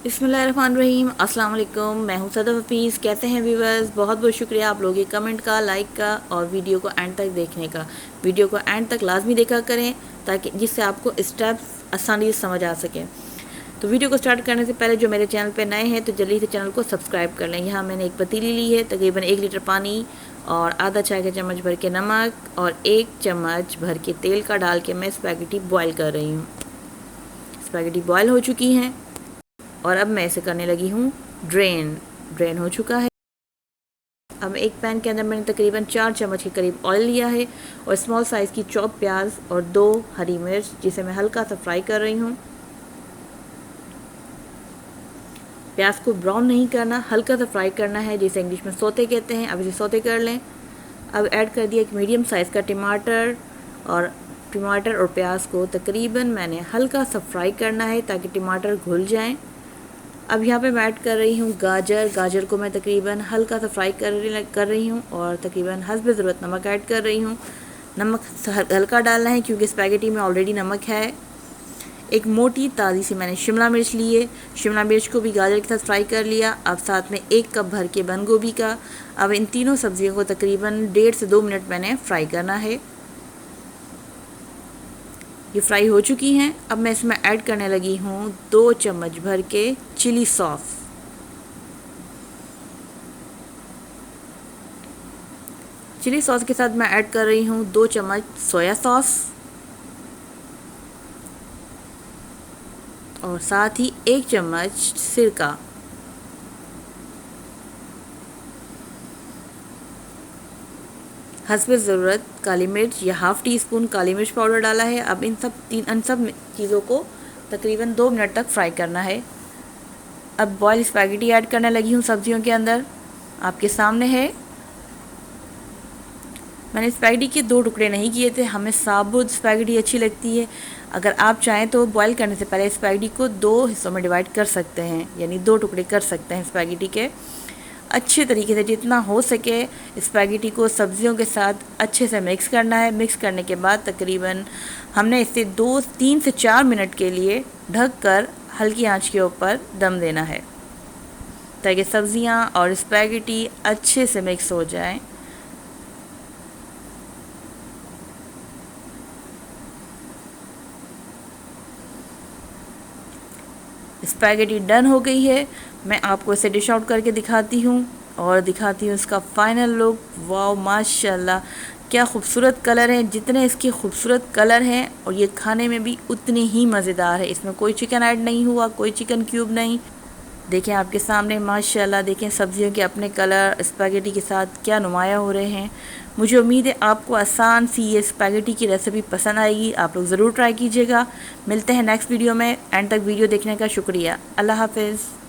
बिस्मिल्लाहिर्रहमानिर्रहीम। अस्सलाम वालेकुम। मैं हूं सदफ हफीज़। कहते हैं व्यूवर्स, बहुत बहुत शुक्रिया आप लोगों के कमेंट का, लाइक का और वीडियो को एंड तक देखने का। वीडियो को एंड तक लाजमी देखा करें ताकि जिससे आपको स्टेप्स आसानी से समझ आ सकें। तो वीडियो को स्टार्ट करने से पहले जो मेरे चैनल पर नए हैं तो जल्दी से चैनल को सब्सक्राइब कर लें। यहाँ मैंने एक पतीली ली है, तकरीबन 1 लीटर पानी और आधा चाय का चम्मच भर के नमक और 1 चम्मच भर के तेल का डाल के मैं स्पैगेटी बॉयल कर रही हूँ। स्पैगेटी बॉयल हो चुकी हैं और अब मैं इसे करने लगी हूँ ड्रेन हो चुका है। अब एक पैन के अंदर मैंने तकरीबन 4 चम्मच के करीब ऑयल लिया है और स्मॉल साइज़ की चॉप प्याज और 2 हरी मिर्च जिसे मैं हल्का सा फ्राई कर रही हूँ। प्याज को ब्राउन नहीं करना, हल्का सा फ्राई करना है, जिसे इंग्लिश में सौते कहते हैं। अब इसे सौते कर लें। अब ऐड कर दिया एक मीडियम साइज़ का टमाटर और प्याज को तकरीबन मैंने हल्का सा फ्राई करना है ताकि टमाटर घुल जाएं। अब यहाँ पे मैं ऐड कर रही हूँ गाजर को मैं तकरीबन हल्का सा फ्राई कर रही हूँ और तकरीबन हस्ब ज़रूरत नमक ऐड कर रही हूँ। नमक हल्का डालना है क्योंकि स्पैगेटी में ऑलरेडी नमक है। एक मोटी ताज़ी सी मैंने शिमला मिर्च ली है, शिमला मिर्च को भी गाजर के साथ फ्राई कर लिया। अब साथ में 1 कप भर के बंद गोभी का। अब इन तीनों सब्जियों को तकरीबन 1.5 से 2 मिनट मैंने फ्राई करना है। ये फ्राई हो चुकी हैं। अब मैं इसमें ऐड करने लगी हूँ 2 चम्मच भर के चिली सॉस। चिली सॉस के साथ मैं ऐड कर रही हूँ 2 चम्मच सोया सॉस और साथ ही 1 चम्मच सिरका। हस्ब ज़रूरत काली मिर्च या हाफ़ टी स्पून काली मिर्च पाउडर डाला है। अब इन सब चीज़ों को तकरीबन 2 मिनट तक फ्राई करना है। अब बॉयल स्पैगेटी ऐड करने लगी हूँ सब्जियों के अंदर। आपके सामने है। मैंने स्पैगेटी के 2 टुकड़े नहीं किए थे, हमें साबुत स्पैगेटी अच्छी लगती है। अगर आप चाहें तो बॉयल करने से पहले स्पैगेटी को 2 हिस्सों में डिवाइड कर सकते हैं, यानी 2 टुकड़े कर सकते हैं स्पैगेटी के। अच्छे तरीके से जितना हो सके स्पैगेटी को सब्जियों के साथ अच्छे से मिक्स करना है। मिक्स करने के बाद तकरीबन हमने इसे 3 से 4 मिनट के लिए ढक कर हल्की आंच के ऊपर दम देना है ताकि सब्जियां और स्पैगेटी अच्छे से मिक्स हो जाएं। स्पैगेटी डन हो गई है। मैं आपको इसे डिश आउट करके दिखाती हूँ और दिखाती हूँ इसका फाइनल लुक। वाओ माशाल्लाह, क्या खूबसूरत कलर है। जितने इसके खूबसूरत कलर हैं और ये खाने में भी उतने ही मज़ेदार है। इसमें कोई चिकन ऐड नहीं हुआ, कोई चिकन क्यूब नहीं। देखें आपके सामने माशाल्लाह, देखें सब्जियों के अपने कलर स्पैगेटी के साथ क्या नुमाया हो रहे हैं। मुझे उम्मीद है आपको आसान सी ये स्पैगेटी की रेसिपी पसंद आएगी। आप लोग ज़रूर ट्राई कीजिएगा। मिलते हैं नेक्स्ट वीडियो में। एंड तक वीडियो देखने का शुक्रिया। अल्लाह हाफ़िज़।